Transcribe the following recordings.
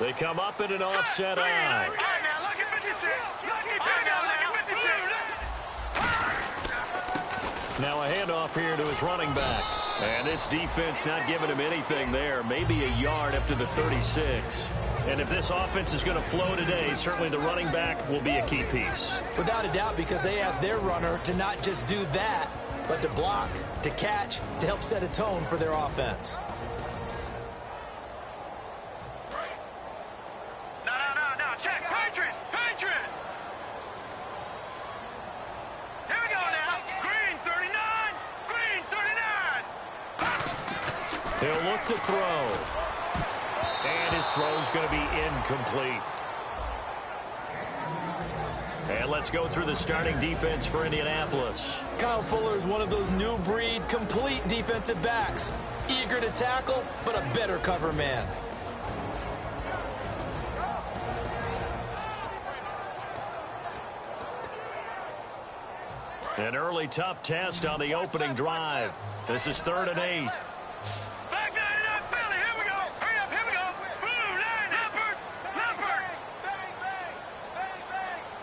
They come up in an offset eye. Now a handoff here to his running back. And this defense not giving him anything there. Maybe a yard up to the 36. And if this offense is going to flow today, certainly the running back will be a key piece. Without a doubt, because they asked their runner to not just do that, but to block, to catch, to help set a tone for their offense. No, check, Patriot! Here we go now. Green 39! He'll look to throw. And his throw's going to be incomplete. And let's go through the starting defense for Indianapolis. Kyle Fuller is one of those new breed, complete defensive backs. Eager to tackle, but a better cover man. An early tough test on the opening drive. This is 3rd and 8. Back 99, Philly, here we go. Hurry up, here we go. Blue line, Leopard.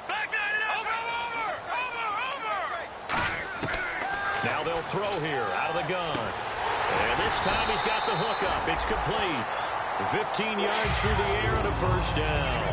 Back 99, over. Now they'll throw here out of the gun. And this time he's got the hook up. It's complete. 15 yards through the air and a first down.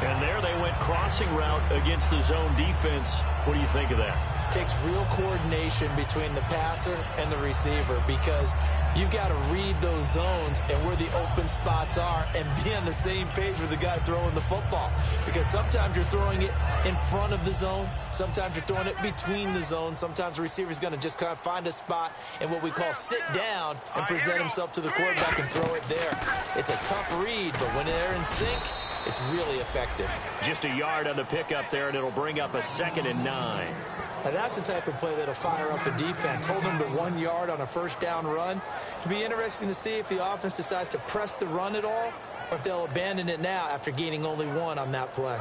And there they went crossing route against the zone defense. What do you think of that? Takes real coordination between the passer and the receiver, because you've got to read those zones and where the open spots are and be on the same page with the guy throwing the football. Because sometimes you're throwing it in front of the zone. Sometimes you're throwing it between the zones. Sometimes the receiver's going to just kind of find a spot and what we call sit down and present himself to the quarterback and throw it there. It's a tough read, but when they're in sync, it's really effective. Just a yard on the pickup there, and it'll bring up a 2nd and 9. Now that's the type of play that'll fire up the defense. Hold them to 1 yard on a first down run. It'll be interesting to see if the offense decides to press the run at all, or if they'll abandon it now after gaining only 1 on that play.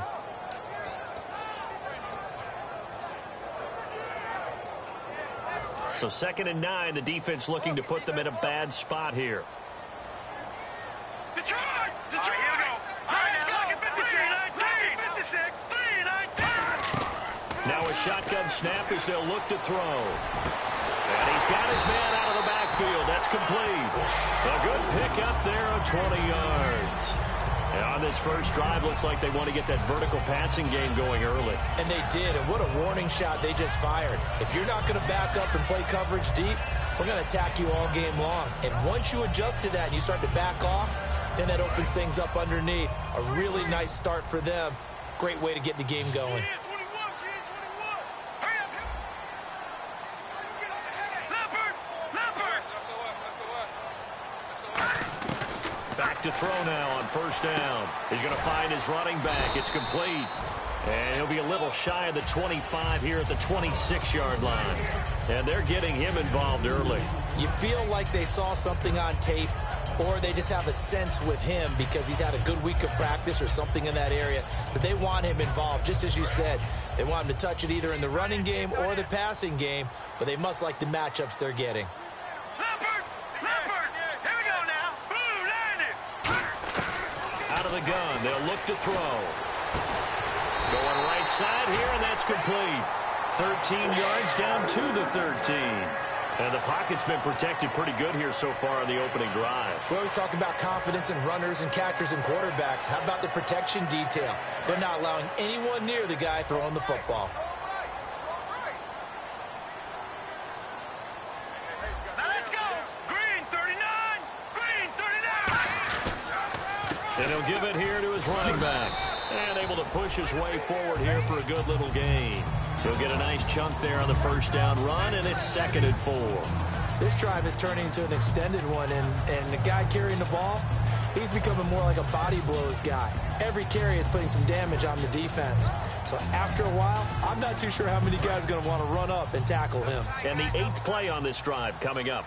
So 2nd and 9, the defense looking to put them in a bad spot here. Detroit! Here we go. All right, let's go. 56. Now a shotgun snap as they'll look to throw. And he's got his man out of the backfield. That's complete. A good pickup there of 20 yards. And on this first drive, looks like they want to get that vertical passing game going early. And they did, and what a warning shot they just fired. If you're not going to back up and play coverage deep, we're going to attack you all game long. And once you adjust to that and you start to back off, then that opens things up underneath. A really nice start for them. Great way to get the game going. Back to throw now on first down. He's going to find his running back. It's complete. And he'll be a little shy of the 25 here at the 26-yard line. And they're getting him involved early. You feel like they saw something on tape, or they just have a sense with him because he's had a good week of practice or something in that area that they want him involved. Just as you said, they want him to touch it either in the running game or the passing game, but they must like the matchups they're getting. Out of the gun, they'll look to throw. Going right side here, and that's complete. 13 yards down to the 13. And the pocket's been protected pretty good here so far on the opening drive. We always talk about confidence in runners and catchers and quarterbacks. How about the protection detail? They're not allowing anyone near the guy throwing the football. Now let's go. Green 39. Green 39. And he'll give it here to his running back. And able to push his way forward here for a good little gain. He'll get a nice chunk there on the first down run, and it's 2nd and 4. This drive is turning into an extended one, and the guy carrying the ball, he's becoming more like a body blows guy. Every carry is putting some damage on the defense. So after a while, I'm not too sure how many guys are going to want to run up and tackle him. And the 8th play on this drive coming up.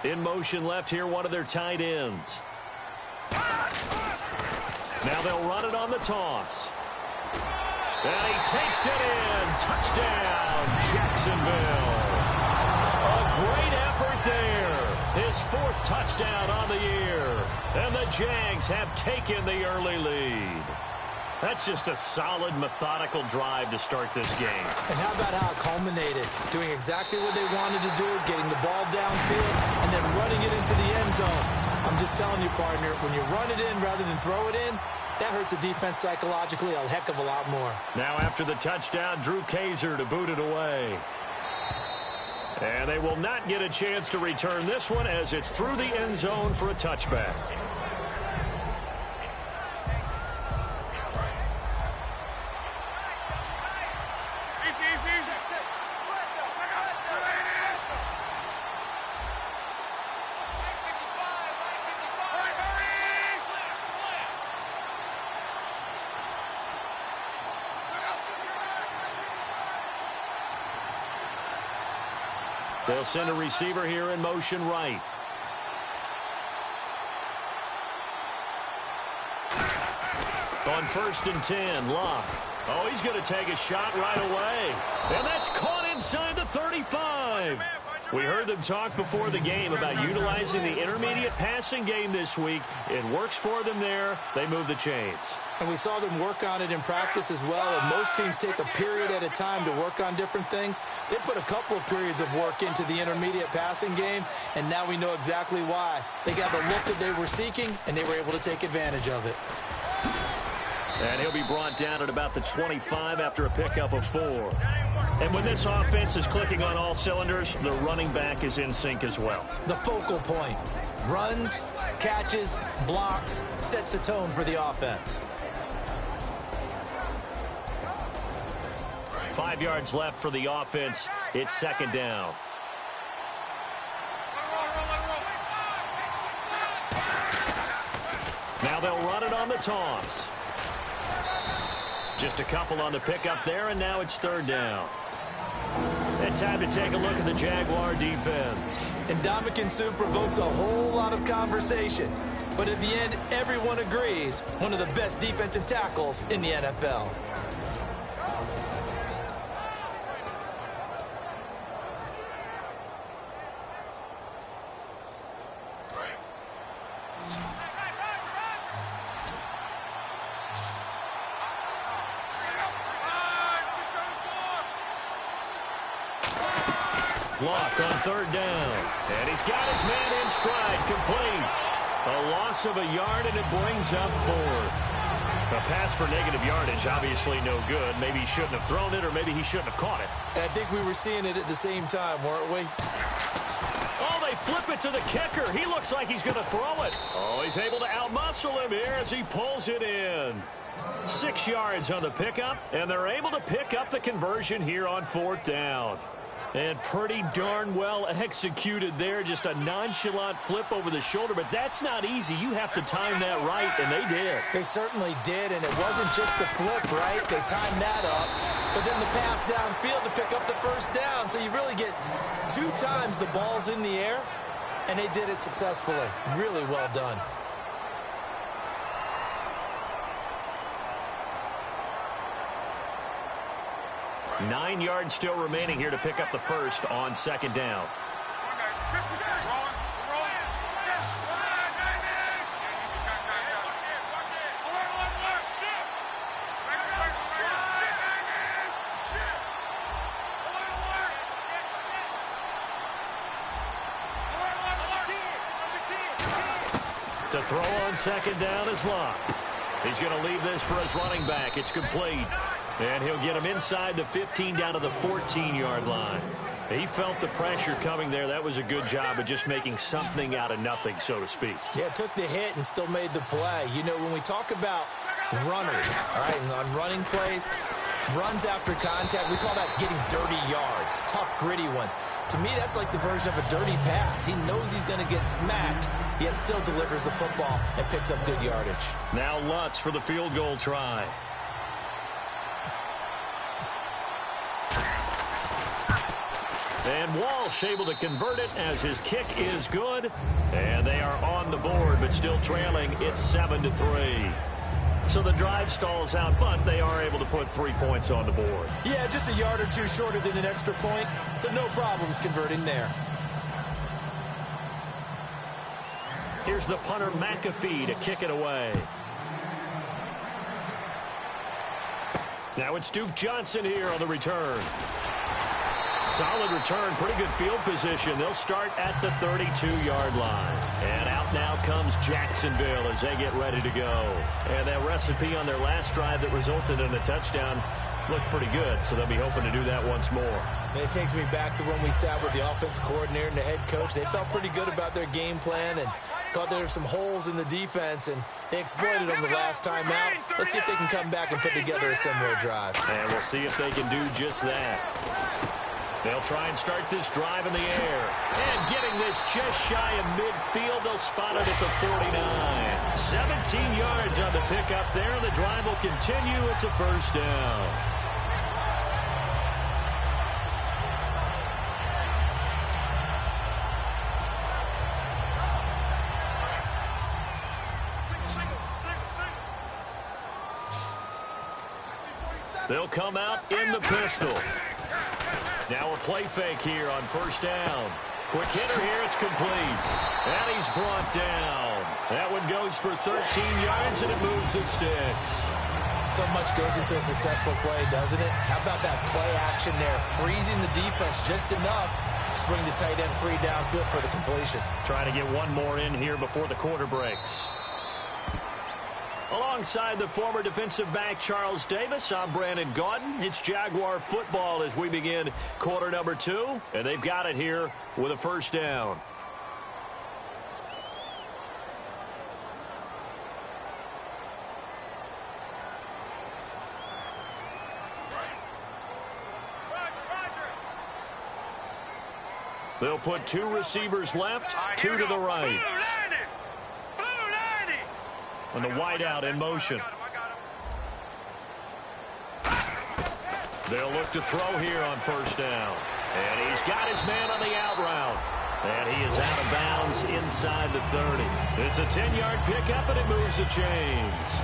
In motion left here, one of their tight ends. Now they'll run it on the toss. And he takes it in. Touchdown, Jacksonville. A great effort there. His 4th touchdown on the year. And the Jags have taken the early lead. That's just a solid, methodical drive to start this game. And how about how it culminated? Doing exactly what they wanted to do, getting the ball downfield, and then running it into the end zone. I'm just telling you, partner, when you run it in rather than throw it in, that hurts a defense psychologically a heck of a lot more. Now after the touchdown, Drew Kaiser to boot it away. And they will not get a chance to return this one as it's through the end zone for a touchback. They'll send a receiver here in motion right. On 1st and 10, Locke. Oh, he's going to take a shot right away. And that's caught inside the 35. We heard them talk before the game about utilizing the intermediate passing game this week. It works for them there. They move the chains. And we saw them work on it in practice as well. And most teams take a period at a time to work on different things. They put a couple of periods of work into the intermediate passing game, and now we know exactly why. They got the look that they were seeking, and they were able to take advantage of it. And he'll be brought down at about the 25 after a pickup of 4. And when this offense is clicking on all cylinders, the running back is in sync as well. The focal point. Runs, catches, blocks, sets a tone for the offense. 5 yards left for the offense. It's 2nd down. Now they'll run it on the toss. Just a couple on the pickup there, and now it's 3rd down. And time to take a look at the Jaguar defense. And Ndamukong Suh provokes a whole lot of conversation. But at the end, everyone agrees, one of the best defensive tackles in the NFL. Block on 3rd down. And he's got his man in stride, complete. A loss of a yard, and it brings up 4th. A pass for negative yardage, obviously no good. Maybe he shouldn't have thrown it, or maybe he shouldn't have caught it. And I think we were seeing it at the same time, weren't we? Oh, they flip it to the kicker. He looks like he's going to throw it. Oh, he's able to outmuscle him here as he pulls it in. 6 yards on the pickup, and they're able to pick up the conversion here on 4th down. And pretty darn well executed there. Just a nonchalant flip over the shoulder, but that's not easy. You have to time that right, and they did. They certainly did, and it wasn't just the flip, right? They timed that up, but then the pass downfield to pick up the 1st down. So you really get 2 times the ball's in the air, and they did it successfully. Really well done. Nine yards still remaining here to pick up the 1st on 2nd down. To throw on 2nd down is Locke. He's going to leave this for his running back. It's complete. And he'll get him inside the 15 down to the 14-yard line. He felt the pressure coming there. That was a good job of just making something out of nothing, so to speak. Yeah, took the hit and still made the play. You know, when we talk about runners, all right, on running plays, runs after contact, we call that getting dirty yards, tough, gritty ones. To me, that's like the version of a dirty pass. He knows he's going to get smacked, yet still delivers the football and picks up good yardage. Now Lutz for the field goal try. And Walsh able to convert it as his kick is good. And they are on the board, but still trailing. It's 7-3. So the drive stalls out, but they are able to put 3 points on the board. Yeah, just a yard or two shorter than an extra point, so no problems converting there. Here's the punter McAfee to kick it away. Now it's Duke Johnson here on the return. Solid return, pretty good field position. They'll start at the 32-yard line. And out now comes Jacksonville as they get ready to go. And that recipe on their last drive that resulted in a touchdown looked pretty good, so they'll be hoping to do that once more. And it takes me back to when we sat with the offensive coordinator and the head coach. They felt pretty good about their game plan and thought there were some holes in the defense, and they exploited them the last time out. Let's see if they can come back and put together a similar drive. And we'll see if they can do just that. They'll try and start this drive in the air. And getting this just shy of midfield, they'll spot it at the 49. 17 yards on the pickup there, and the drive will continue. It's a first down. They'll come out in the pistol. Now a play fake here on first down. Quick hitter here, it's complete. And he's brought down. That one goes for 13 yards, and it moves the sticks. So much goes into a successful play, doesn't it? How about that play action there? Freezing the defense just enough to swing the tight end free downfield for the completion. Trying to get one more in here before the quarter breaks. Alongside the former defensive back Charles Davis, I'm Brandon Gaudin. It's Jaguar football as we begin quarter number 2, and they've got it here with a first down. They'll put 2 receivers left, 2 to the right. And the wideout in motion. They'll look to throw here on first down. And he's got his man on the out route. And he is out of bounds inside the 30. It's a 10-yard pickup, and it moves the chains.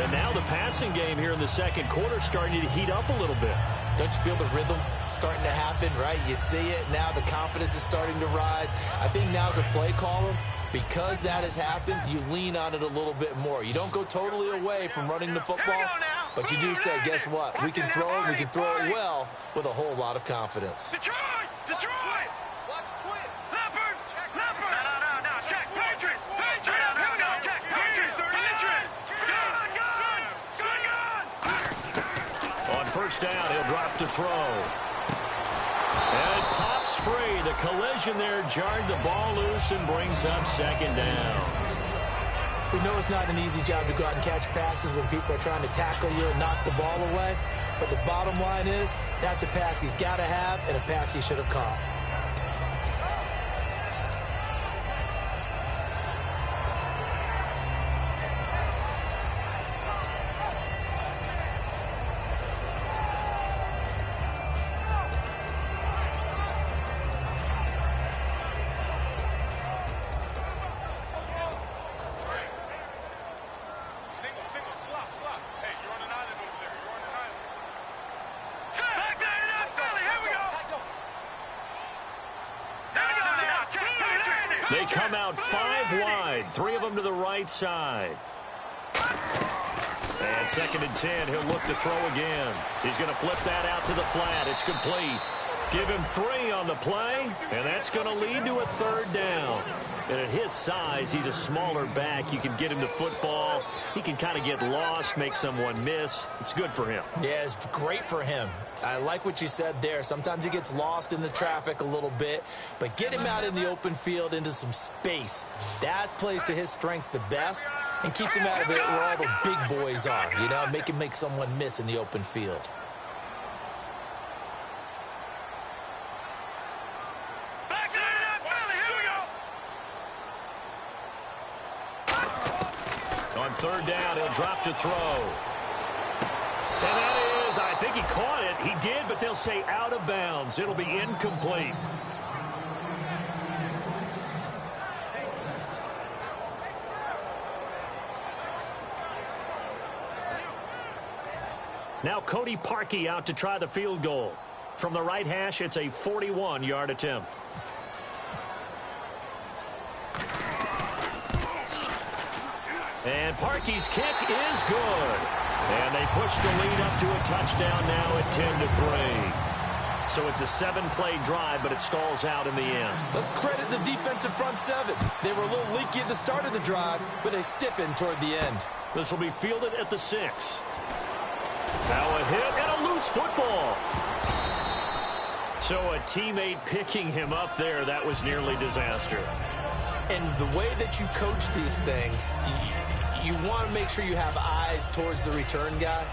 And now the passing game here in the second quarter starting to heat up a little bit. Don't you feel the rhythm starting to happen, right? You see it now. The confidence is starting to rise. I think now as a play caller, because that has happened, you lean on it a little bit more. You don't go totally away from running the football, but you do say, guess what? We can throw it, we can throw it well with a whole lot of confidence. Detroit! Detroit! Watch twist! Leopard! Leopard! No, check! Patriots! Patriots! Here we go! Check! Patriots! Patriots! Gun! On first down, he'll drop to throw. And it pops free. The collision there jarred the ball loose and brings up second down. We know it's not an easy job to go out and catch passes when people are trying to tackle you and knock the ball away. But the bottom line is, that's a pass he's got to have and a pass he should have caught. They come out 5 wide, 3 of them to the right side. And 2nd and 10, he'll look to throw again. He's going to flip that out to the flat. It's complete. Give him 3 on the play, and that's going to lead to a 3rd down. And at his size, he's a smaller back. You can get him to football. He can kind of get lost, make someone miss. It's good for him. Yeah, it's great for him. I like what you said there. Sometimes he gets lost in the traffic a little bit, but get him out in the open field into some space. That plays to his strengths the best and keeps him out of it where all the big boys are, you know, make him make someone miss in the open field. On 3rd down, he'll drop to throw. And that is, I think he caught it. He did, but they'll say out of bounds. It'll be incomplete. Now Cody Parkey out to try the field goal. From the right hash, it's a 41-yard attempt. And Parkey's kick is good. And they push the lead up to a touchdown now at 10-3. So it's a 7-play drive, but it stalls out in the end. Let's credit the defensive front seven. They were a little leaky at the start of the drive, but they stiffened toward the end. This will be fielded at the 6. Now a hit and a loose football. So a teammate picking him up there, that was nearly disaster. And the way that you coach these things, you want to make sure you have eyes towards the return guy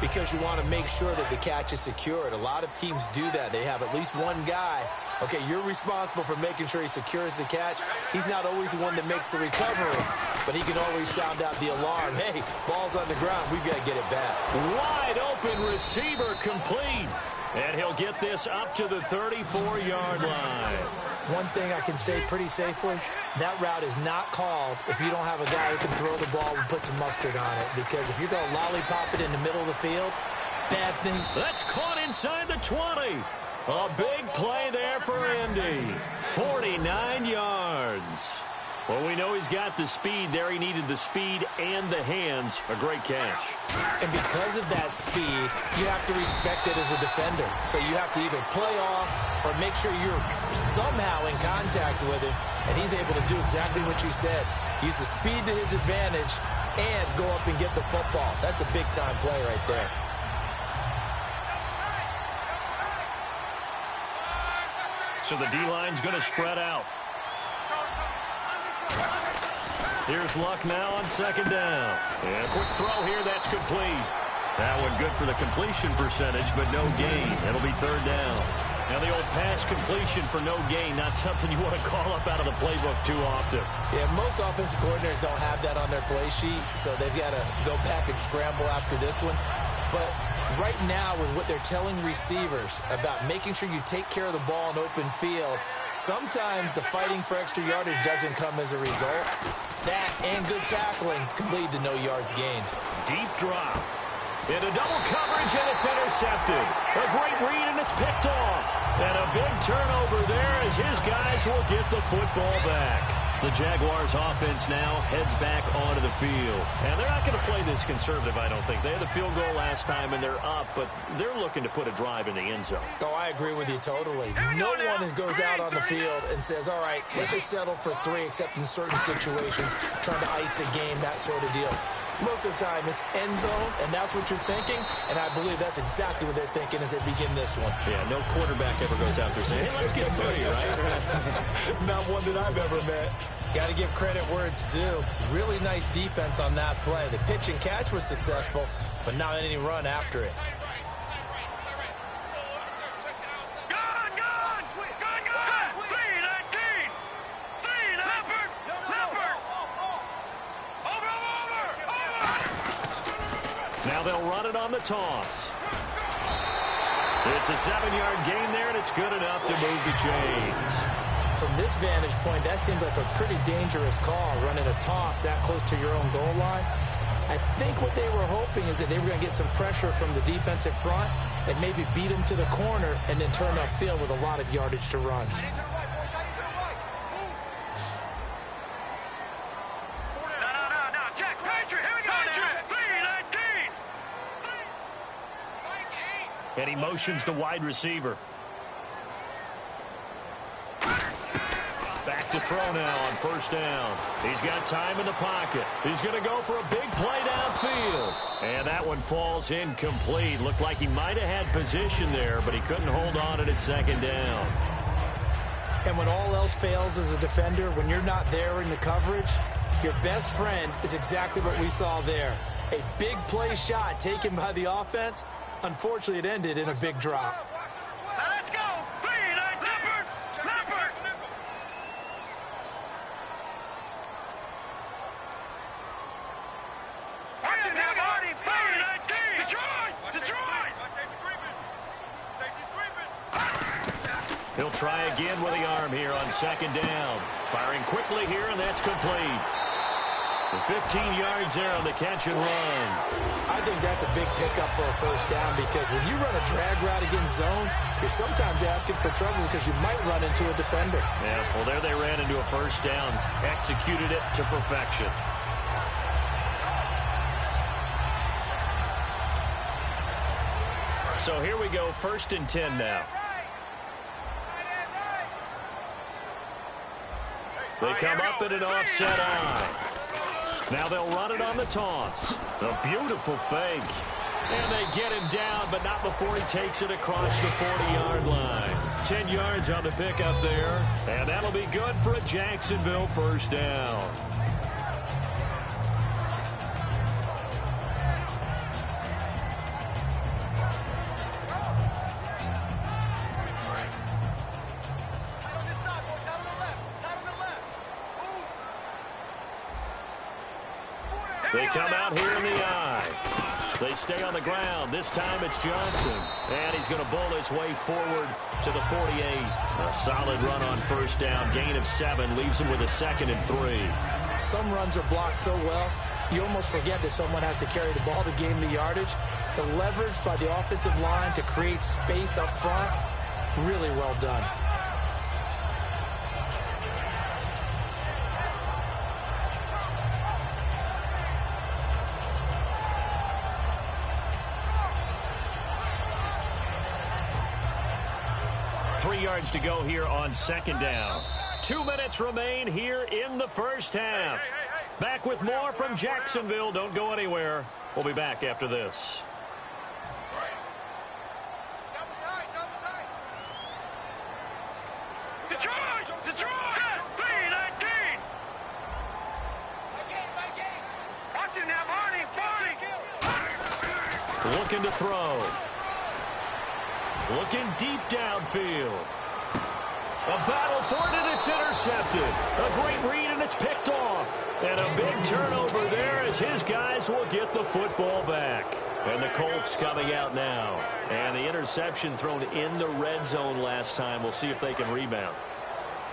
because you want to make sure that the catch is secured. A lot of teams do that. They have at least one guy. Okay, you're responsible for making sure he secures the catch. He's not always the one that makes the recovery, but he can always sound out the alarm. Hey, ball's on the ground. We've got to get it back. Wide open receiver complete. And he'll get this up to the 34-yard line. One thing I can say pretty safely, that route is not called if you don't have a guy who can throw the ball and put some mustard on it. Because if you're going to lollipop it in the middle of the field, bad thing. That's caught inside the 20. A big play there for Indy. 49 yards. Well, we know he's got the speed there. He needed the speed and the hands. A great catch. And because of that speed, you have to respect it as a defender. So you have to either play off or make sure you're somehow in contact with him. And he's able to do exactly what you said. Use the speed to his advantage and go up and get the football. That's a big-time play right there. So the D-line's going to spread out. Here's Luck now on second down. And a quick throw here, that's complete. That one good for the completion percentage, but no gain. It'll be third down. Now the old pass completion for no gain, not something you want to call up out of the playbook too often. Yeah, most offensive coordinators don't have that on their play sheet, so they've got to go back and scramble after this one. But right now, with what they're telling receivers about making sure you take care of the ball in open field, sometimes the fighting for extra yardage doesn't come as a result. That and good tackling can lead to no yards gained. Deep drop. Into double coverage, and it's intercepted. A great read, and it's picked off. And a big turnover there as his guys will get the football back. The Jaguars offense now heads back onto the field. And they're not going to play this conservative, I don't think. They had the field goal last time, and they're up, but they're looking to put a drive in the end zone. Oh, I agree with you totally. No one goes out on the field and says, all right, let's just settle for 3, except in certain situations, trying to ice a game, that sort of deal. Most of the time, it's end zone, and that's what you're thinking, and I believe that's exactly what they're thinking as they begin this one. Yeah, no quarterback ever goes out there saying, hey, let's get 3, right? Not one that I've ever met. Got to give credit where it's due. Really nice defense on that play. The pitch and catch was successful, but not any run after it. Now they'll run it on the toss. It's a 7-yard gain there, and it's good enough to move the chains. From this vantage point, that seems like a pretty dangerous call, running a toss that close to your own goal line. I think what they were hoping is that they were going to get some pressure from the defensive front and maybe beat them to the corner and then turn upfield with a lot of yardage to run. And he motions the wide receiver. Back to throw now on first down. He's got time in the pocket. He's going to go for a big play downfield. And that one falls incomplete. Looked like he might have had position there, but he couldn't hold on at second down. And when all else fails as a defender, when you're not there in the coverage, your best friend is exactly what we saw there. A big play shot taken by the offense. Unfortunately, it ended in a big drop. Now let's go. Leopard. Watch it now, Marty. Detroit. Safety screaming. He'll try again with the arm here on second down. Firing quickly here, and that's complete. The 15 yards there on the catch and run. I think that's a big pickup for a first down because when you run a drag route against zone, you're sometimes asking for trouble because you might run into a defender. Yeah, well, there they ran into a first down. Executed it to perfection. So here we go, 1st and 10 now. They come up in an offset eye. Now they'll run it on the toss. A beautiful fake. And they get him down, but not before he takes it across the 40-yard line. 10 yards on the pickup there. And that'll be good for a Jacksonville first down. They come out here in the eye. They stay on the ground. This time it's Johnson. And he's going to bowl his way forward to the 48. A solid run on first down. Gain of 7 leaves him with a 2nd and 3. Some runs are blocked so well, you almost forget that someone has to carry the ball to gain the yardage. The leverage by the offensive line to create space up front, really well done. Yards to go here on 2nd down. 2 minutes remain here in the first half. Back with more from Jacksonville. Don't go anywhere. We'll be back after this. Detroit! Set! B-19! Watch it now, Barney! Looking to throw. Looking deep downfield. A battle for it, and it's intercepted. A great read, and it's picked off. And a big turnover there as his guys will get the football back. And the Colts coming out now. And the interception thrown in the red zone last time. We'll see if they can rebound.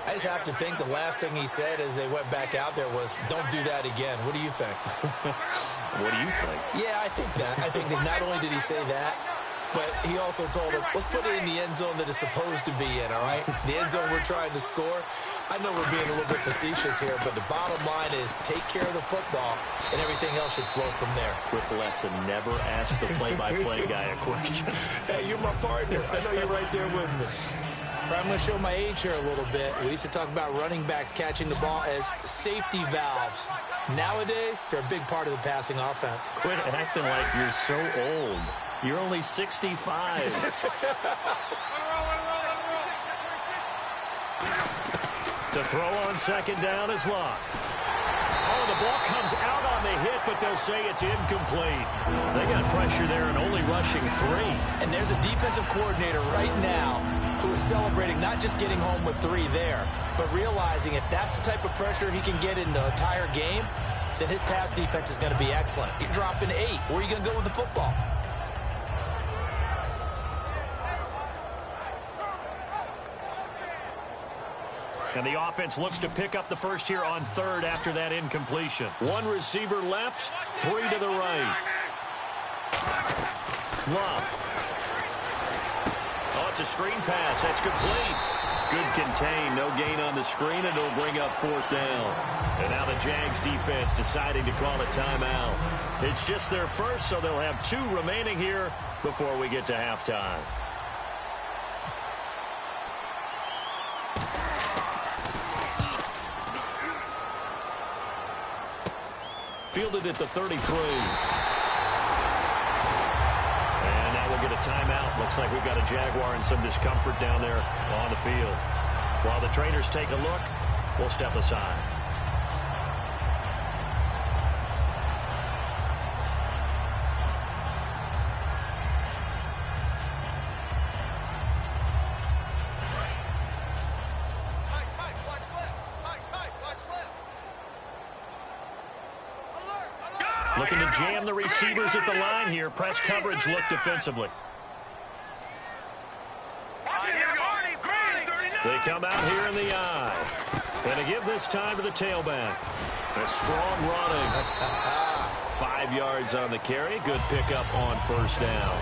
I just have to think the last thing he said as they went back out there was, don't do that again. What do you think? What do you think? Yeah, I think that. I think that not only did he say that, but he also told him, let's put it in the end zone that it's supposed to be in, all right? The end zone we're trying to score. I know we're being a little bit facetious here, but the bottom line is take care of the football, and everything else should flow from there. Quick lesson, never ask the play-by-play guy a question. Hey, you're my partner. I know you're right there with me. I'm going to show my age here a little bit. We used to talk about running backs catching the ball as safety valves. Nowadays, they're a big part of the passing offense. Quit acting like you're so old. You're only 65. To throw on 2nd down is Locke. Oh, the ball comes out on the hit, but they'll say it's incomplete. They got pressure there and only rushing 3. And there's a defensive coordinator right now who is celebrating not just getting home with 3 there, but realizing if that's the type of pressure he can get in the entire game, then his pass defense is going to be excellent. You're dropping 8. Where are you going to go with the football? And the offense looks to pick up the first here on 3rd after that incompletion. 1 receiver left, 3 to the right. Love. Oh, it's a screen pass. That's complete. Good contain. No gain on the screen, and it'll bring up 4th down. And now the Jags defense deciding to call a timeout. It's just their first, so they'll have 2 remaining here before we get to halftime. Fielded at the 33. And now we'll get a timeout. Looks like we've got a Jaguar in some discomfort down there on the field. While the traders take a look, we'll step aside. Looking to jam the receivers at the line here. Press coverage look defensively. They come out here in the eye. And to give this time to the tailback. A strong running. 5 yards on the carry. Good pickup on first down.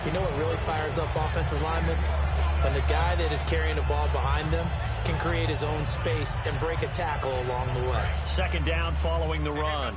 You know what really fires up offensive linemen? When the guy that is carrying the ball behind them can create his own space and break a tackle along the way. Second down following the run.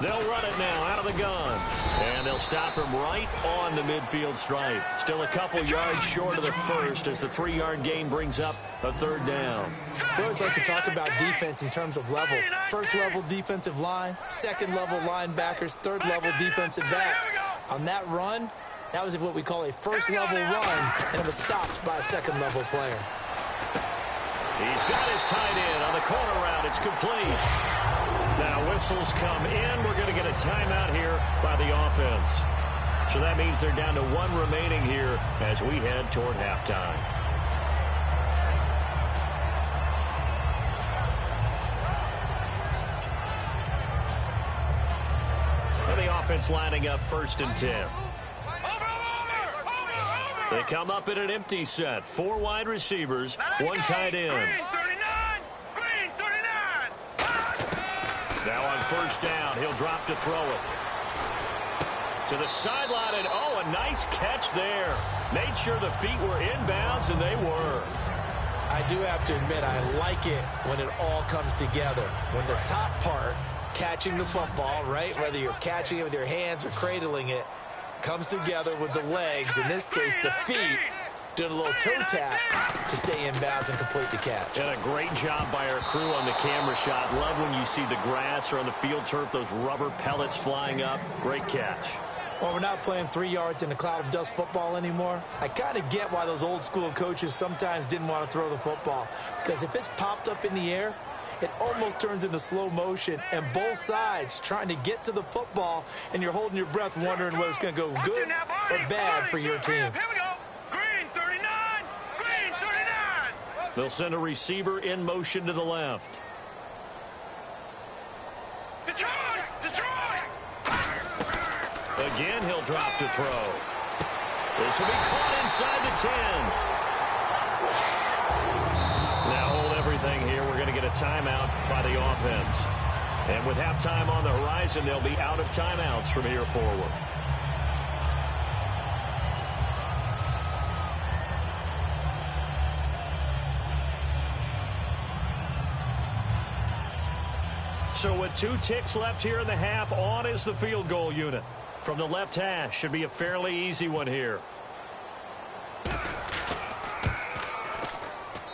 They'll run it now out of the gun. And they'll stop him right on the midfield stripe. Still a couple yards short of the first as the 3-yard gain brings up a third down. We always like to talk about defense in terms of levels. First-level defensive line, second-level linebackers, third-level defensive backs. On that run, that was what we call a first-level run, and it was stopped by a second-level player. He's got his tight end on the corner route. It's complete. Now whistles come in. We're going to get a timeout here by the offense. So that means they're down to 1 remaining here as we head toward halftime. And the offense lining up 1st and 10. They come up in an empty set. 4 wide receivers, 1 tight end. Now on first down, he'll drop to throw it. To the sideline, and oh, a nice catch there. Made sure the feet were inbounds, and they were. I do have to admit, I like it when it all comes together. When the top part, catching the football, right, whether you're catching it with your hands or cradling it, comes together with the legs, in this case the feet, doing a little toe tap to stay in bounds and complete the catch. And a great job by our crew on the camera shot. Love when you see the grass or on the field turf, those rubber pellets flying up. Great catch. Well, we're not playing 3 yards in a cloud of dust football anymore. I kind of get why those old school coaches sometimes didn't want to throw the football, because if it's popped up in the air, it almost turns into slow motion, and both sides trying to get to the football, and you're holding your breath wondering whether it's going to go good or bad for your team. Here we go. Green 39. Green 39. They'll send a receiver in motion to the left. Detroit. Detroit. Again, he'll drop to throw. This will be caught inside the 10. Now hold everything here. We're going to get a timeout by the offense. And with halftime on the horizon, they'll be out of timeouts from here forward. So with 2 ticks left here in the half, on is the field goal unit. From the left hash, should be a fairly easy one here.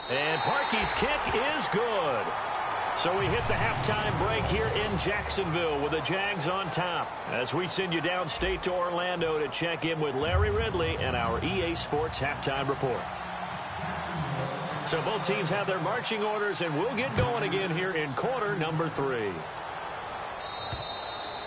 And Parkey's kick is good. So we hit the halftime break here in Jacksonville with the Jags on top, as we send you downstate to Orlando to check in with Larry Ridley and our EA Sports Halftime Report. So both teams have their marching orders, and we'll get going again here in quarter number 3.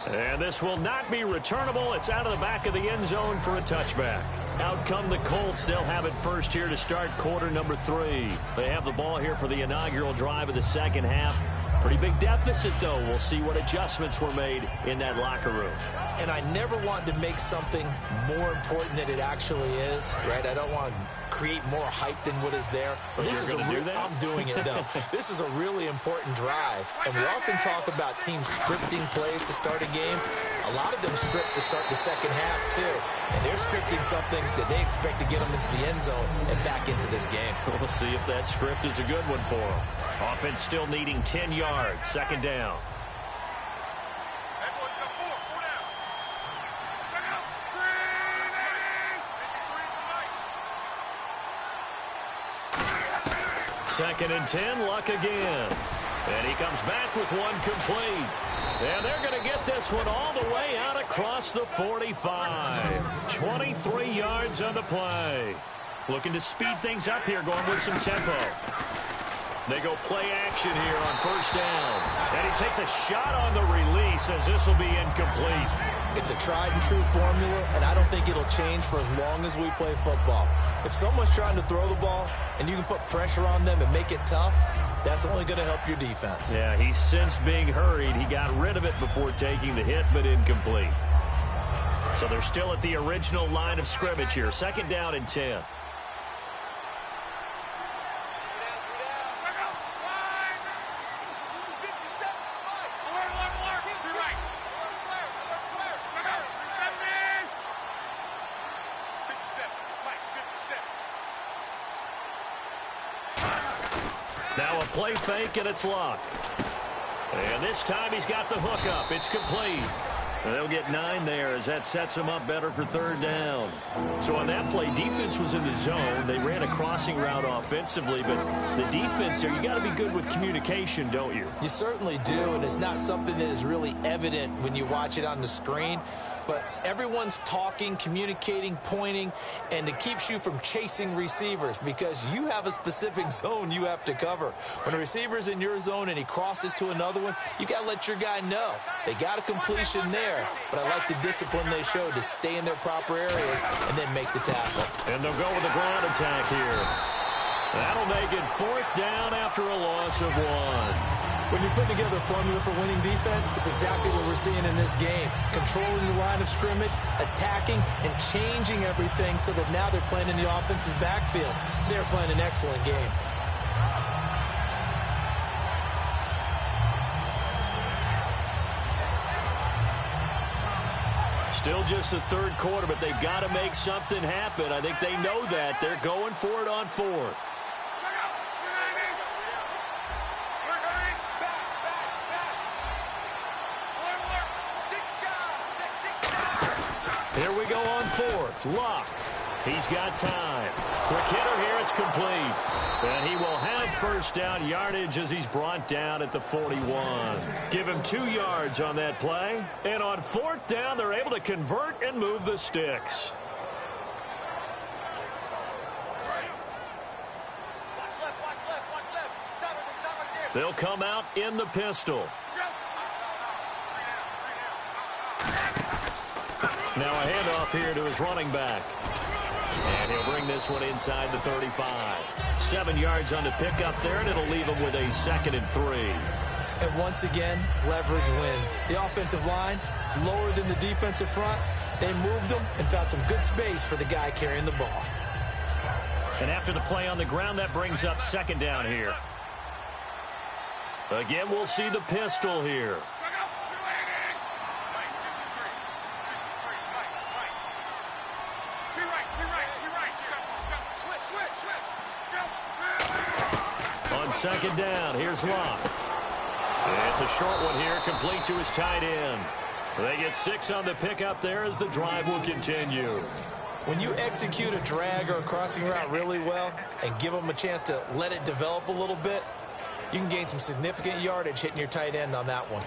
And this will not be returnable. It's out of the back of the end zone for a touchback. Out come the Colts. They'll have it first here to start quarter number 3. They have the ball here for the inaugural drive of the second half. Pretty big deficit, though. We'll see what adjustments were made in that locker room. And I never want to make something more important than it actually is, right? I don't want to create more hype than what is there. But this is I'm doing it, though. This is a really important drive. And we often talk about teams scripting plays to start a game. A lot of them script to start the second half, too. And they're scripting something that they expect to get them into the end zone and back into this game. We'll see if that script is a good one for them. Offense still needing 10 yards. Second down. Second and 10, Luck again. And he comes back with one complete. And they're going to get this one all the way out across the 45. 23 yards on the play. Looking to speed things up here, going with some tempo. They go play action here on first down. And he takes a shot on the release as this will be incomplete. It's a tried and true formula, and I don't think it'll change for as long as we play football. If someone's trying to throw the ball and you can put pressure on them and make it tough, that's only going to help your defense. Yeah, he's since being hurried. He got rid of it before taking the hit, but incomplete. So they're still at the original line of scrimmage here. Second down and 10. Now a play fake, and it's Luck. And this time he's got the hook up. It's complete. And they'll get 9 there as that sets them up better for third down. So on that play, defense was in the zone. They ran a crossing route offensively, but the defense there, you got to be good with communication, don't you? You certainly do, and it's not something that is really evident when you watch it on the screen. But everyone's talking, communicating, pointing, and it keeps you from chasing receivers because you have a specific zone you have to cover. When a receiver's in your zone and he crosses to another one, you got to let your guy know. They got a completion there, but I like the discipline they showed to stay in their proper areas and then make the tackle. And they'll go with the ground attack here. That'll make it 4th down after a loss of 1. When you're putting together a formula for winning defense, it's exactly what we're seeing in this game. Controlling the line of scrimmage, attacking, and changing everything so that now they're playing in the offense's backfield. They're playing an excellent game. Still just the third quarter, but they've got to make something happen. I think they know that. They're going for it on 4th. Here we go on 4th. Luck. He's got time. Quick hitter here. It's complete. And he will have first down yardage as he's brought down at the 41. Give him 2 yards on that play. And on 4th down, they're able to convert and move the sticks. They'll come out in the pistol. Now a handoff here to his running back. And he'll bring this one inside the 35. 7 yards on the pickup there, and it'll leave him with a 2nd and 3. And once again, leverage wins. The offensive line, lower than the defensive front. They moved them and found some good space for the guy carrying the ball. And after the play on the ground, that brings up 2nd down here. Again, we'll see the pistol here. On 2nd down, here's Luck. It's a short one here, complete to his tight end. They get 6 on the pickup there as the drive will continue. When you execute a drag or a crossing route really well and give them a chance to let it develop a little bit, you can gain some significant yardage hitting your tight end on that one.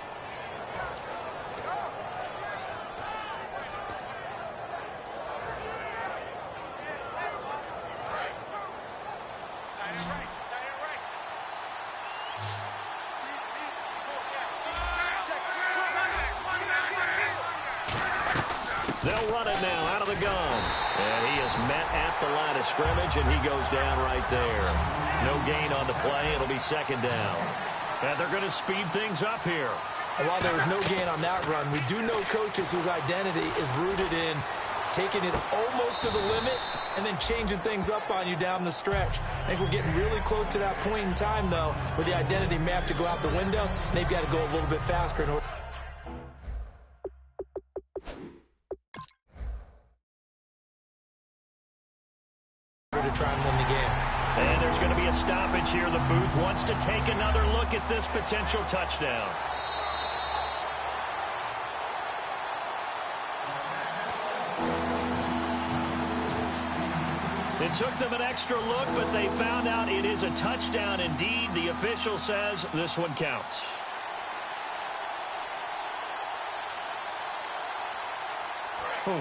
They'll run it now out of the gun. And he is met at the line of scrimmage, and he goes down right there. No gain on the play. It'll be 2nd down. And they're going to speed things up here. And while there was no gain on that run, we do know coaches whose identity is rooted in taking it almost to the limit and then changing things up on you down the stretch. I think we're getting really close to that point in time, though, where the identity may have to go out the window, and they've got to go a little bit faster in order to try and win the game. And there's going to be a stoppage here. The booth wants to take another look at this potential touchdown. It took them an extra look, but they found out it is a touchdown indeed. The official says this one counts.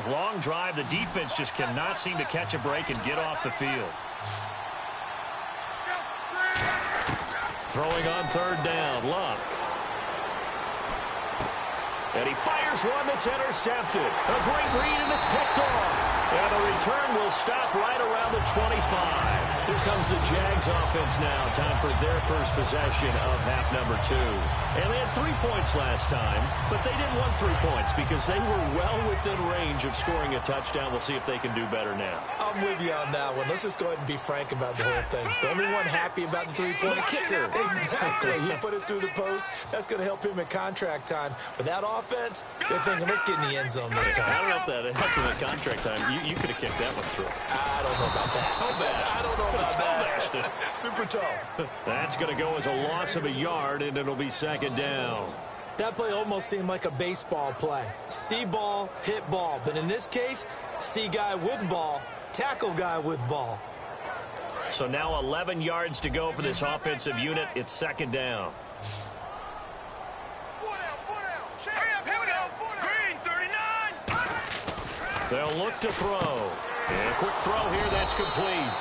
Long drive. The defense just cannot seem to catch a break and get off the field. Throwing on 3rd down, Luck. And he fires one that's intercepted. A great read, and it's picked off. And the return will stop right around the 25. Here comes the Jags offense now. Time for their first possession of half number 2. And they had 3 points last time, but they didn't want 3 points because they were well within range of scoring a touchdown. We'll see if they can do better now. I'm with you on that one. Let's just go ahead and be frank about the whole thing. The only one happy about the 3-point kicker. Exactly. He put it through the post. That's going to help him in contract time. But that offense, they're thinking, let's get in the end zone this time. I don't know if that helped him in contract time. You could have kicked that one through. I don't know about that. So bad. I don't know about that? Super tall. That's going to go as a loss of a yard, and it'll be second down. That play almost seemed like a baseball play. See ball, hit ball. But in this case, see guy with ball, tackle guy with ball. So now 11 yards to go for this offensive unit. It's second down. Here we go. Green, 39. They'll look to throw. And a quick throw here, that's complete.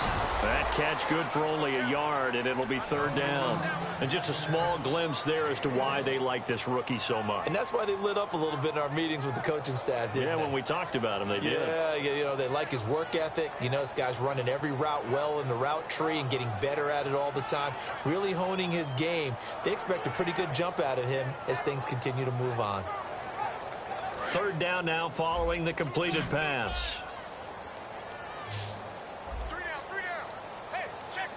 That catch good for only a yard, and it'll be third down. And just a small glimpse there as to why they like this rookie so much. And that's why they lit up a little bit in our meetings with the coaching staff, didn't they? When we talked about him, they did. Yeah, you know, they like his work ethic. You know, this guy's running every route well in the route tree and getting better at it all the time, really honing his game. They expect a pretty good jump out of him as things continue to move on. Third down now following the completed pass. Three down. Hey, check.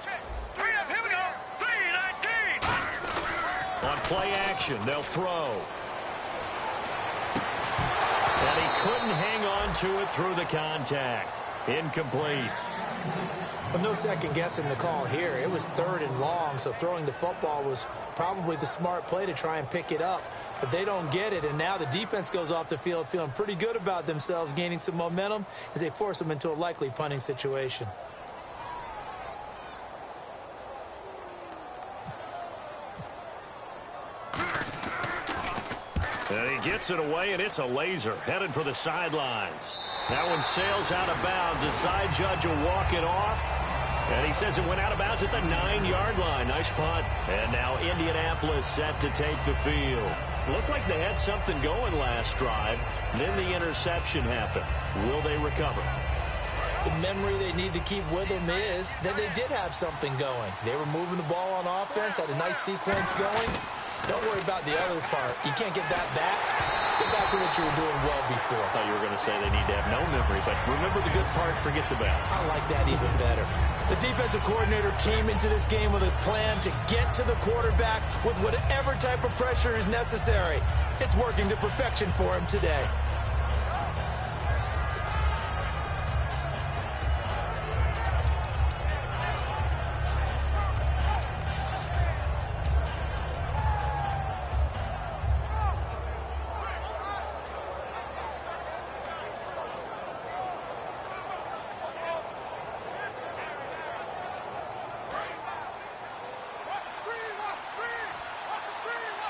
Here we go. 3-19. On play action, they'll throw. And he couldn't hang on to it through the contact. Incomplete. But no second guessing the call here. It was third and long, so throwing the football was probably the smart play to try and pick it up. But they don't get it, and now the defense goes off the field feeling pretty good about themselves, gaining some momentum as they force them into a likely punting situation. And he gets it away, and it's a laser headed for the sidelines. That one sails out of bounds. The side judge will walk it off. And he says it went out of bounds at the 9-yard line. Nice punt. And now Indianapolis set to take the field. Looked like they had something going last drive. Then the interception happened. Will they recover? The memory they need to keep with them is that they did have something going. They were moving the ball on offense, had a nice sequence going. Don't worry about the other part. You can't get that back. Let's get back to what you were doing well before. I thought you were going to say they need to have no memory, but remember the good part, forget the bad. I like that even better. The defensive coordinator came into this game with a plan to get to the quarterback with whatever type of pressure is necessary. It's working to perfection for him today.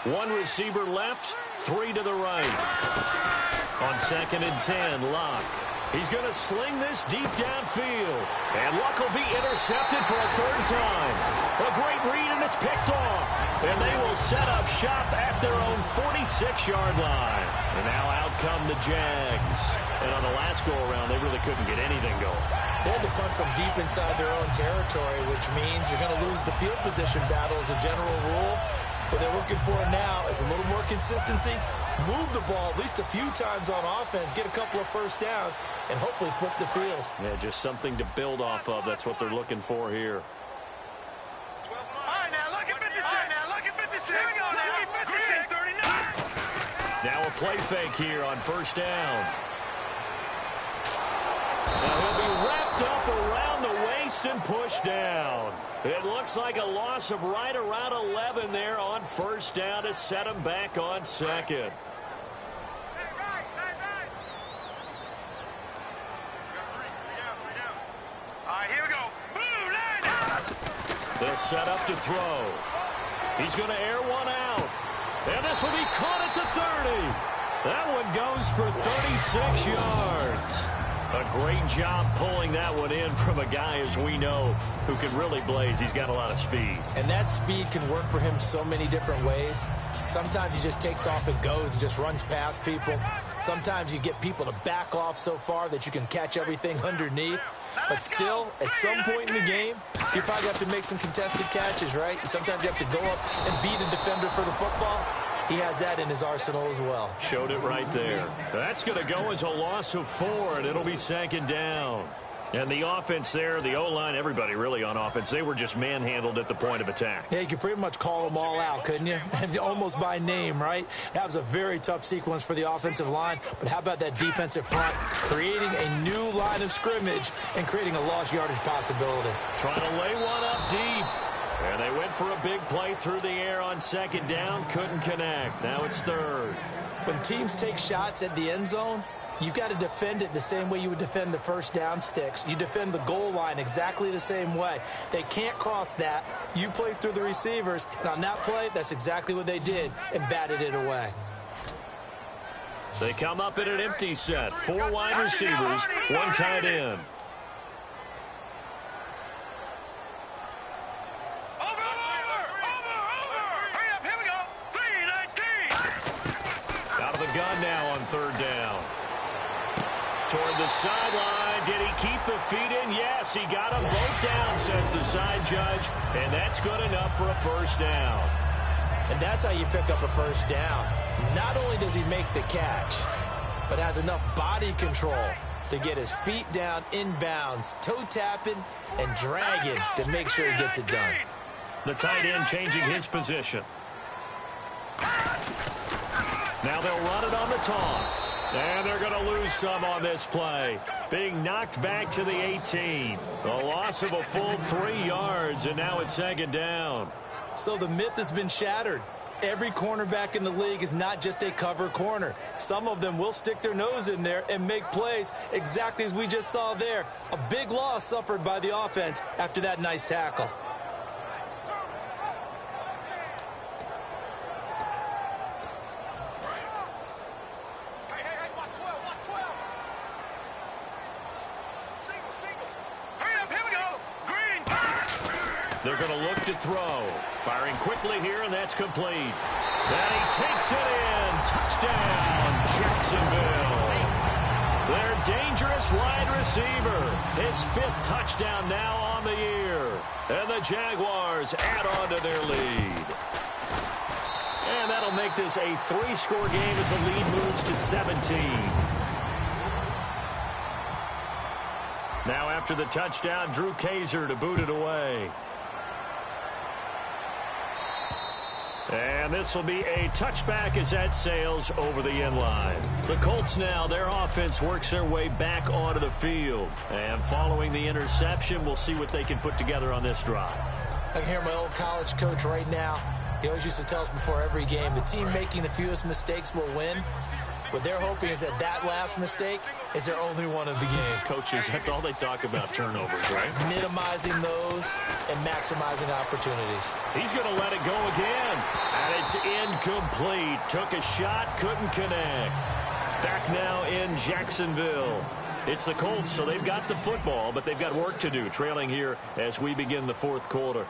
One receiver left, 3 to the right. On 2nd and 10, Luck. He's going to sling this deep downfield. And Luck will be intercepted for a third time. A great read, and it's picked off. And they will set up shop at their own 46-yard line. And now out come the Jags. And on the last go-around, they really couldn't get anything going. They had to punt from deep inside their own territory, which means you're going to lose the field position battle as a general rule. What they're looking for now is a little more consistency, move the ball at least a few times on offense, get a couple of first downs, and hopefully flip the field. Yeah, just something to build off of. That's what they're looking for here. All right, now look at 56. Here we go now. Green, 39. Now a play fake here on first down. Now he'll be wrapped up around the waist and pushed down. It looks like a loss of right around 11 there on first down to set him back on second. All right, here we go. Boom, line up. They'll set up to throw. He's going to air one out. And this will be caught at the 30. That one goes for 36 yards. A great job pulling that one in from a guy, as we know, who can really blaze. He's got a lot of speed. And that speed can work for him so many different ways. Sometimes he just takes off and goes and just runs past people. Sometimes you get people to back off so far that you can catch everything underneath. But still, at some point in the game, you probably have to make some contested catches, right? Sometimes you have to go up and beat a defender for the football. He has that in his arsenal as well. Showed it right there. That's going to go as a loss of 4, and it'll be second down. And the offense there, the O-line, everybody really on offense, they were just manhandled at the point of attack. Yeah, you could pretty much call them all out, couldn't you? Almost by name, right? That was a very tough sequence for the offensive line. But how about that defensive front? Creating a new line of scrimmage and creating a lost yardage possibility. Trying to lay one up deep. And they went for a big play through the air on second down. Couldn't connect. Now it's third. When teams take shots at the end zone, you've got to defend it the same way you would defend the first down sticks. You defend the goal line exactly the same way. They can't cross that. You play through the receivers. And on that play, that's exactly what they did and batted it away. They come up in an empty set. 4 wide receivers, 1 tight end. Out of the gun now on third down. Toward the sideline. Did he keep the feet in? Yes, he got them both down, says the side judge. And that's good enough for a first down. And that's how you pick up a first down. Not only does he make the catch, but has enough body control to get his feet down inbounds, toe tapping and dragging to make sure he gets it done. The tight end changing his position. Now they'll run it on the toss. And they're going to lose some on this play. Being knocked back to the 18. A loss of a full 3 yards, and now it's second down. So the myth has been shattered. Every cornerback in the league is not just a cover corner. Some of them will stick their nose in there and make plays exactly as we just saw there. A big loss suffered by the offense after that nice tackle. They're going to look to throw. Firing quickly here, and that's complete. And he takes it in. Touchdown, Jacksonville. Their dangerous wide receiver. His 5th touchdown now on the year. And the Jaguars add on to their lead. And that'll make this a 3-score game as the lead moves to 17. Now after the touchdown, Drew Kaiser to boot it away. And this will be a touchback as that sails over the end line. The Colts now, their offense works their way back onto the field. And following the interception, we'll see what they can put together on this drive. I can hear my old college coach right now. He always used to tell us before every game, the team making the fewest mistakes will win. What they're hoping is that that last mistake is their only one of the game. Coaches, that's all they talk about, turnovers, right? Minimizing those and maximizing opportunities. He's going to let it go again. And it's incomplete. Took a shot, couldn't connect. Back now in Jacksonville. It's the Colts, so they've got the football, but they've got work to do, trailing here as we begin the 4th quarter.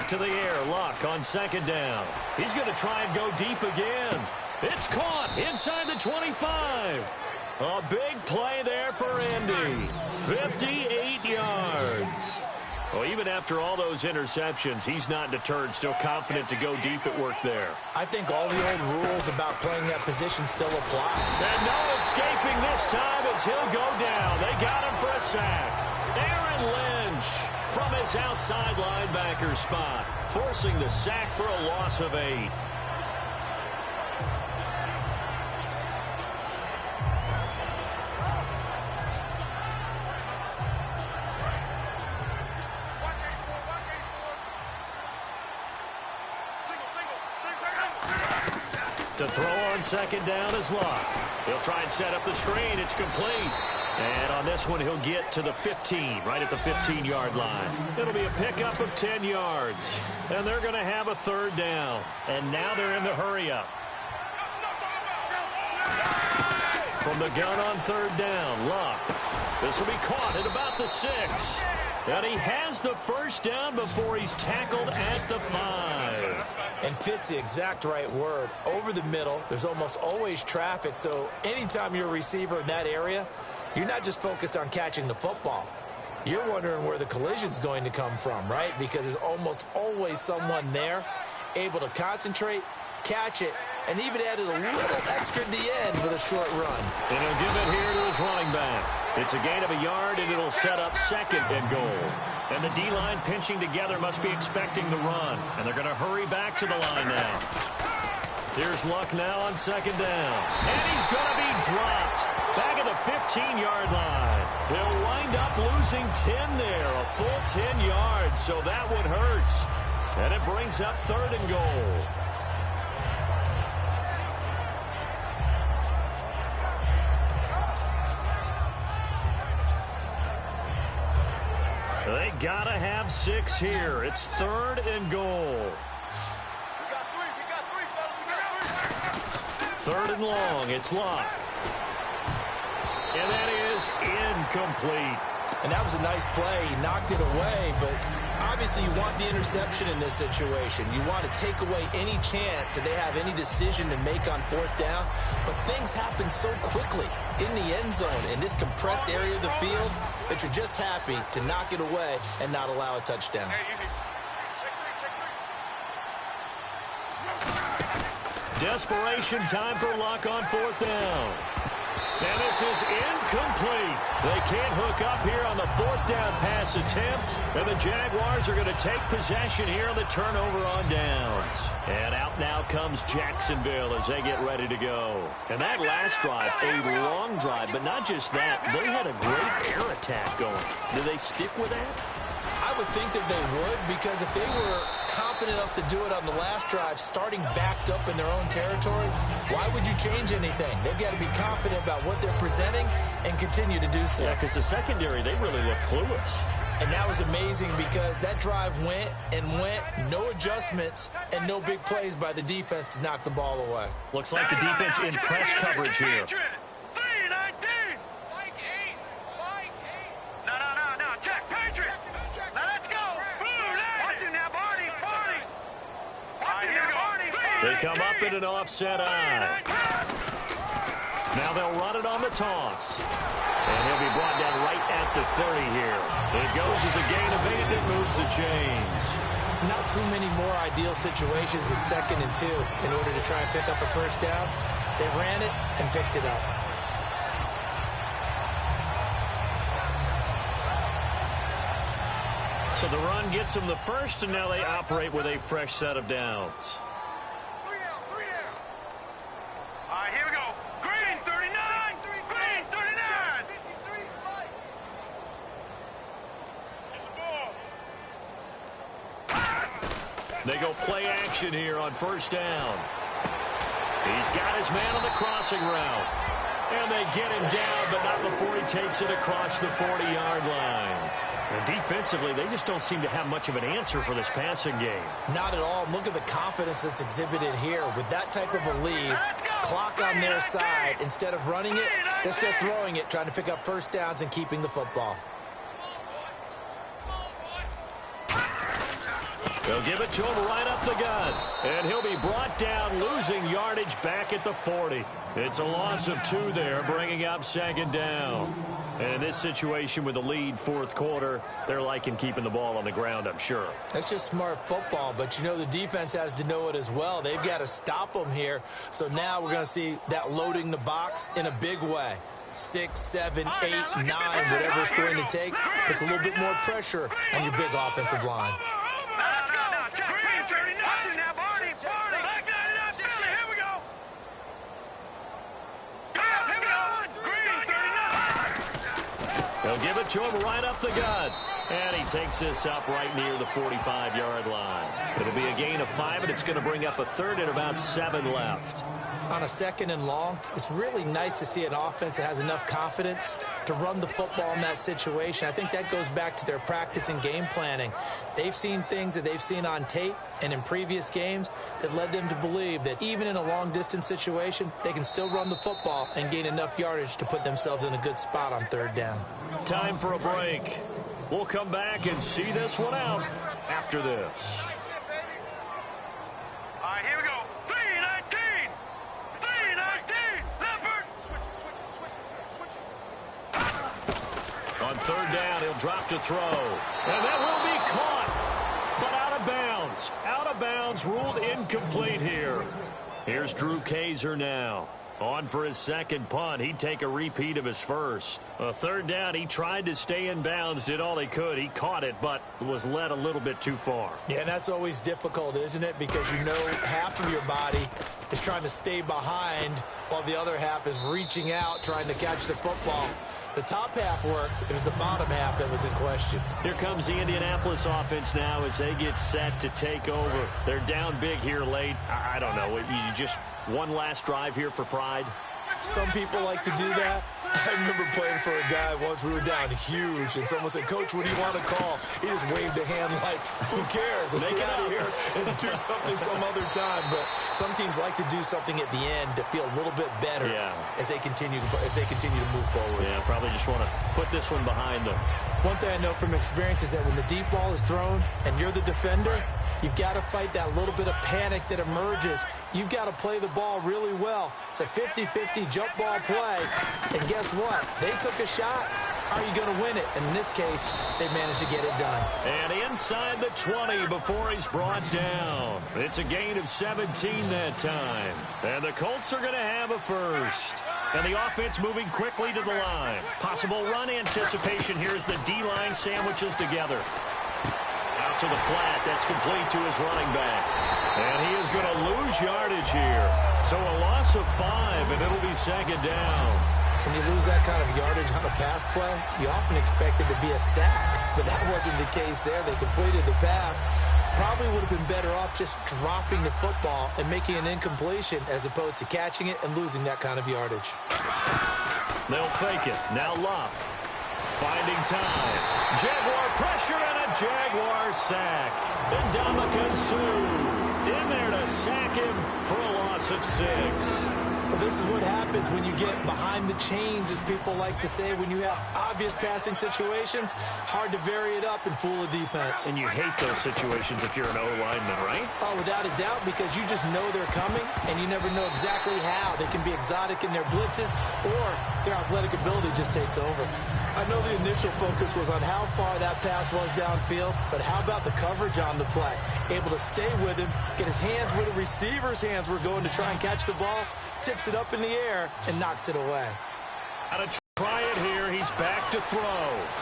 To the air, Luck on second down. He's going to try and go deep again. It's caught inside the 25. A big play there for Indy. 58 yards. Well, even after all those interceptions, he's not deterred, still confident to go deep at work there. I think all the old rules about playing that position still apply. And no escaping this time as he'll go down. They got him for a sack. Aaron Lynch from his outside linebacker spot, forcing the sack for a loss of 8. To throw on second down is Luck. He'll try and set up the screen. It's complete. And on this one, he'll get to the 15, right at the 15-yard line. It'll be a pickup of 10 yards. And they're going to have a third down. And now they're in the hurry-up. From the gun on third down, Luck. This will be caught at about the 6. And he has the first down before he's tackled at the 5. And fit's the exact right word. Over the middle, there's almost always traffic, so anytime you're a receiver in that area, you're not just focused on catching the football. You're wondering where the collision's going to come from, right? Because there's almost always someone there able to concentrate, catch it, and even added a little extra at the end with a short run. And he'll give it here to his running back. It's a gain of a yard, and it'll set up second and goal. And the D-line pinching together must be expecting the run. And they're going to hurry back to the line now. Here's Luck now on second down. And he's going to be dropped back at the 15-yard line. He'll wind up losing 10 there, a full 10 yards, so that one hurts. And it brings up third and goal. They gotta have 6 here. It's third and goal. Third and long. It's Luck. And that is incomplete. And that was a nice play. He knocked it away, but obviously you want the interception in this situation. You want to take away any chance that they have any decision to make on fourth down. But things happen so quickly in the end zone in this compressed area of the field that you're just happy to knock it away and not allow a touchdown. Desperation time for Luck on fourth down. And this is incomplete. They can't hook up here on the fourth down pass attempt. And the Jaguars are going to take possession here on the turnover on downs. And out now comes Jacksonville as they get ready to go. And that last drive, a long drive, but not just that. They had a great air attack going. Do they stick with that? I would think that they would, because if they were confident enough to do it on the last drive, starting backed up in their own territory, why would you change anything? They've got to be confident about what they're presenting and continue to do so. Yeah, because the secondary, they really look clueless. And that was amazing because that drive went and went, no adjustments, and no big plays by the defense to knock the ball away. Looks like the defense in press coverage here. They come up in an offset eye. Now they'll run it on the toss. And he'll be brought down right at the 30 here. It goes as a gain of 8 that moves the chains. Not too many more ideal situations at 2nd and 2 in order to try and pick up a first down. They ran it and picked it up. So the run gets them the first, and now they operate with a fresh set of downs. They go play action here on first down. He's got his man on the crossing route. And they get him down, but not before he takes it across the 40-yard line. And defensively, they just don't seem to have much of an answer for this passing game. Not at all. Look at the confidence that's exhibited here. With that type of a lead, clock on their side, instead of running it, they're still throwing it, trying to pick up first downs and keeping the football. They'll give it to him right up the gut. And he'll be brought down, losing yardage back at the 40. It's a loss of 2 there, bringing up second down. And in this situation with the lead fourth quarter, they're liking keeping the ball on the ground, I'm sure. That's just smart football, but you know the defense has to know it as well. They've got to stop them here. So now we're going to see that loading the box in a big way. 6, 7, 8, 9, whatever it's going to take, puts a little bit more pressure on your big offensive line. They'll give it to him right up the gut. And he takes this up right near the 45-yard line. It'll be a gain of 5, and it's going to bring up a third and about 7 left. On a 2nd and long, it's really nice to see an offense that has enough confidence to run the football in that situation. I think that goes back to their practice and game planning. They've seen things that they've seen on tape and in previous games that led them to believe that even in a long-distance situation, they can still run the football and gain enough yardage to put themselves in a good spot on third down. Time for a break. We'll come back and see this one out after this. All right, here we go. 3-19. 3-19. Leopard. On third down, he'll drop to throw. And that will be caught, but out of bounds. Out of bounds, ruled incomplete here. Here's Drew Kaiser now. On for his second punt. He'd take a repeat of his first. A third down, he tried to stay in bounds, did all he could. He caught it, but was led a little bit too far. Yeah, and that's always difficult, isn't it? Because you know half of your body is trying to stay behind while the other half is reaching out, trying to catch the football. The top half worked. It was the bottom half that was in question. Here comes the Indianapolis offense now as they get set to take over. They're down big here late. I don't know. You just one last drive here for pride? Some people like to do that. I remember playing for a guy once. We were down huge, and someone said, "Coach, what do you want to call?" He just waved a hand like, "Who cares? Let's get out of here and do something some other time." But some teams like to do something at the end to feel a little bit better as they continue to move forward. Yeah, probably just want to put this one behind them. One thing I know from experience is that when the deep ball is thrown and you're the defender, you've got to fight that little bit of panic that emerges. You've got to play the ball really well. It's a 50-50 jump ball play. And guess what? They took a shot. How are you going to win it? And in this case, they managed to get it done. And inside the 20 before he's brought down. It's a gain of 17 that time. And the Colts are going to have a first. And the offense moving quickly to the line. Possible run anticipation here as the D-line sandwiches together. Out to the flat. That's complete to his running back. And he is going to lose yardage here. So a loss of 5, and it'll be second down. When you lose that kind of yardage on a pass play, you often expect it to be a sack. But that wasn't the case there. They completed the pass. Probably would have been better off just dropping the football and making an incompletion as opposed to catching it and losing that kind of yardage. They'll fake it. Now Love. Finding time. Jaguar pressure and a Jaguar sack. And Ndamukong Suh in there to sack him for a loss of 6. Well, this is what happens when you get behind the chains, as people like to say. When you have obvious passing situations, hard to vary it up and fool a defense. And you hate those situations if you're an O-lineman, right? Oh, without a doubt, because you just know they're coming, and you never know exactly how. They can be exotic in their blitzes, or their athletic ability just takes over. I know the initial focus was on how far that pass was downfield, but how about the coverage on the play? Able to stay with him, get his hands where the receiver's hands were going to try and catch the ball, tips it up in the air, and knocks it away. How to try it here. He's back to throw.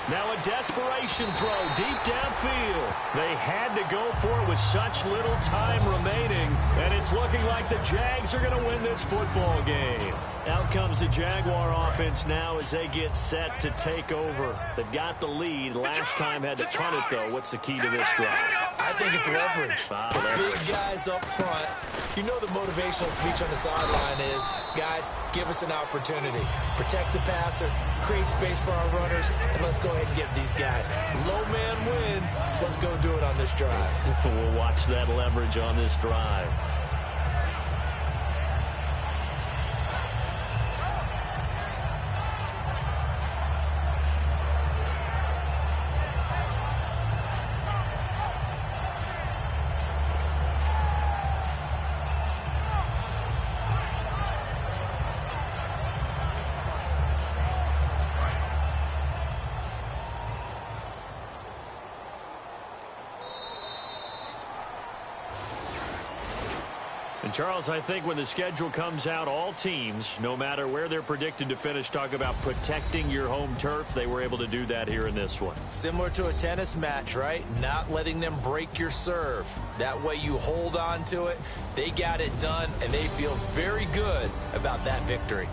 Now a desperation throw deep downfield. They had to go for it with such little time remaining, and it's looking like the Jags are going to win this football game. Out comes the Jaguar offense now as they get set to take over. They've got the lead. Last time had to punt it, though. What's the key to this drive? I think it's leverage. Leverage. Big guys up front. You know the motivational speech on the sideline is, guys, give us an opportunity. Protect the passer, create space for our runners, and let's go ahead and get these guys. Low man wins. Let's go do it on this drive. We'll watch that leverage on this drive. And Charles, I think when the schedule comes out, all teams, no matter where they're predicted to finish, talk about protecting your home turf. They were able to do that here in this one. Similar to a tennis match, right? Not letting them break your serve. That way you hold on to it. They got it done, and they feel very good about that victory.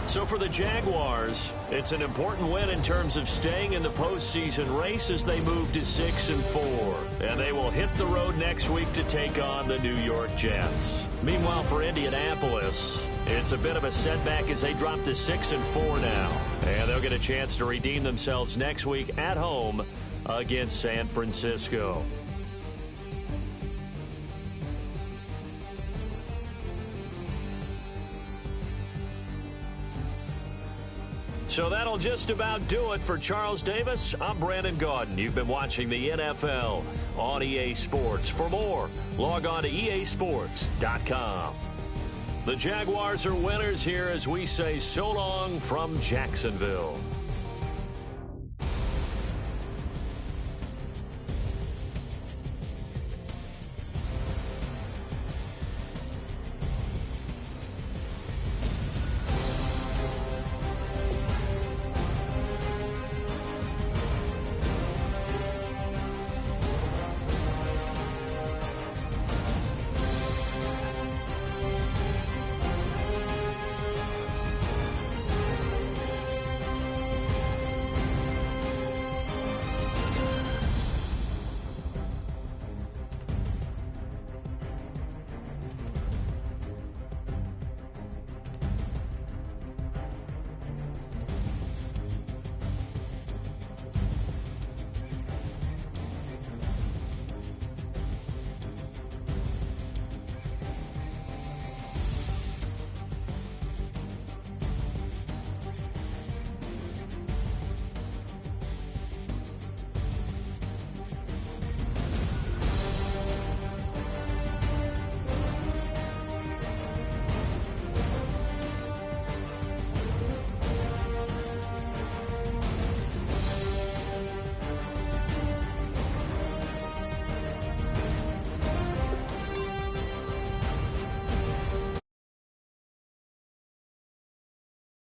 So for the Jaguars, it's an important win in terms of staying in the postseason race as they move to 6-4. And they will hit the road next week to take on the New York Jets. Meanwhile, for Indianapolis, it's a bit of a setback as they drop to 6-4 now. And they'll get a chance to redeem themselves next week at home against San Francisco. So that'll just about do it for Charles Davis. I'm Brandon Gaudin. You've been watching the NFL on EA Sports. For more, log on to easports.com. The Jaguars are winners here as we say so long from Jacksonville.